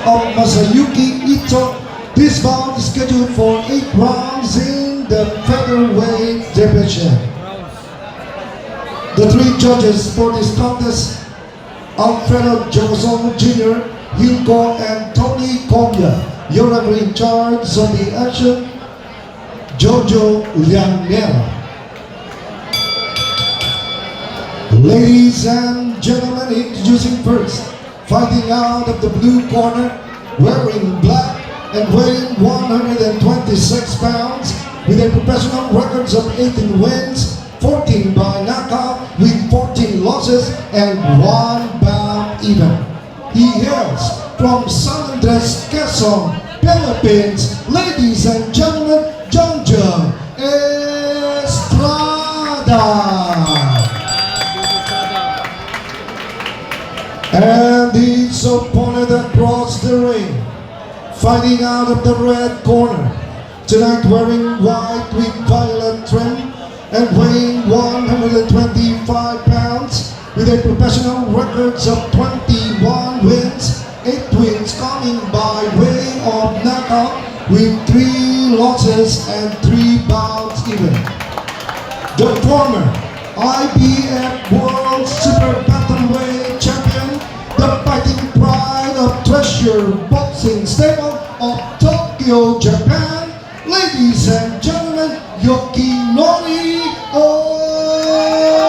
of Masayuki Ito. This bout is scheduled for 8 rounds in the featherweight division. The 3 judges for this contest: Alfredo Jocosolo Jr., Hilco, and Tony Comia. Your referee in charge of the action, Jojo Lianera. Ladies and gentlemen, introducing first, fighting out of the blue corner, wearing black and weighing 126 pounds, with a professional records of 18 wins, 14 by knockout, with 14 losses and 1 bout even. He hails from San Andres, Quezon, Philippines. Ladies and gentlemen, Jonjon Estrada. And his opponent across the ring, fighting out of the red corner, tonight wearing white with violet trim and weighing 125 pounds, with a professional records of 21 wins, 8 wins coming by way of knockout, with 3 losses and 3 bouts even. The former IBF World Super Bantamweight Champion, the fighting pride of Treasure Boxing Stable of Tokyo, Japan. Ladies and gentlemen, Yoshinori Ogure.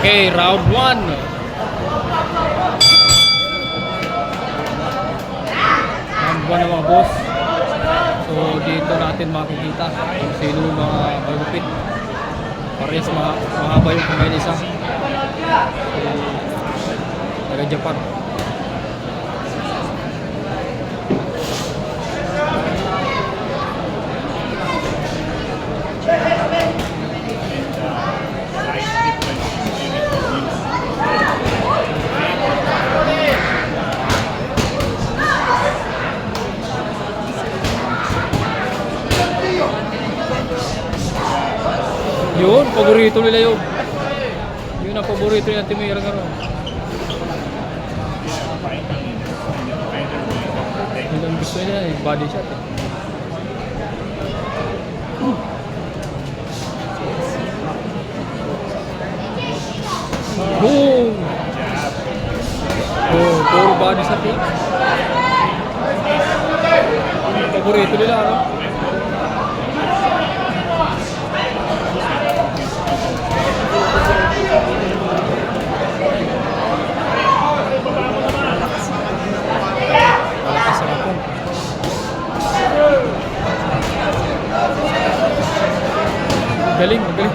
Okay, round 1. Round 1 na mga boss. So dito natin makikita kung sino yung mga malupit. Parehas mahaba yung kamay na isa. Taga Japan. Yun, paborito nila yun. Yun ang paborito nila Timira ngayon. Yun ang gusto nila eh, body shot eh. Boom! Oh, puro body shot eh. Paborito nila ano? Magaling, magaling.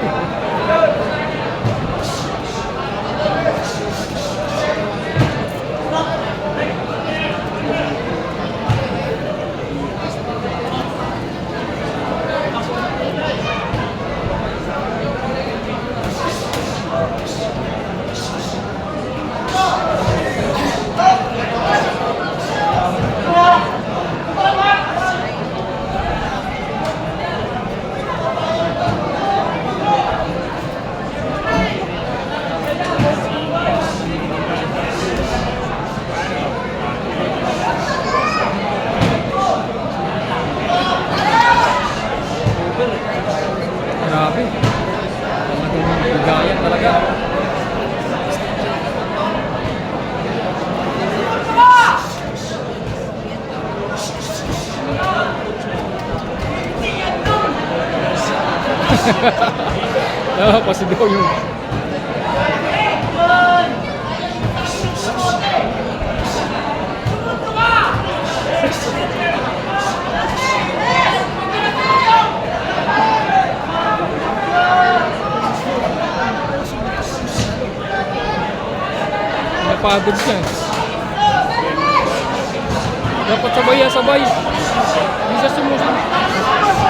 Grabe. Bigayan talaga. Pasigaw yung napapagod siya. Dapat sabay. Hindi siya sumusunod.